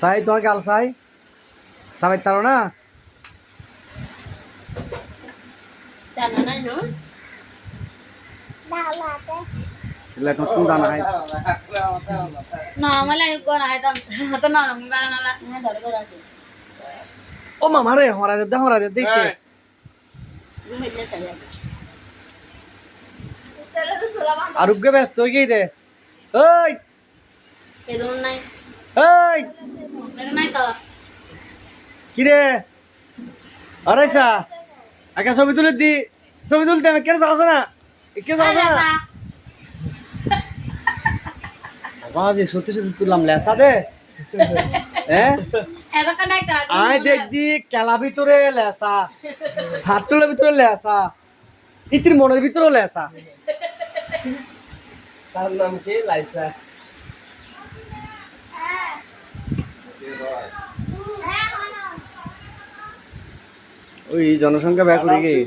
সাই তোমার গাল সাই সাবাই তারো না Là nó cũng đang hay. No, mới lại con này tao nói là mình ba là nghe đợi cái đó gì. Ô mà mare hora de দেখতে Đúng mình sẽ vậy. আরুগ্গে ব্যস্ত হয়ে গিয়ে দে ওই Cái đồ này, ওই cái này to. কি রে আরেসা আগে ছবি তুলতে আমি কেন যাস না কে যাস না বাজে সত্যি সত্যি তুললাম লেসা দে হ্যাঁ এটা কেন একটা আয় দেখদি কেলা ভিতরে লেসা হাতগুলোর ভিতরে লেসা ইতির মনের ভিতরে লেসা তার নাম কি লাইসা ওই জনসংখ্যা ব্যাকুড়ে গিয়ে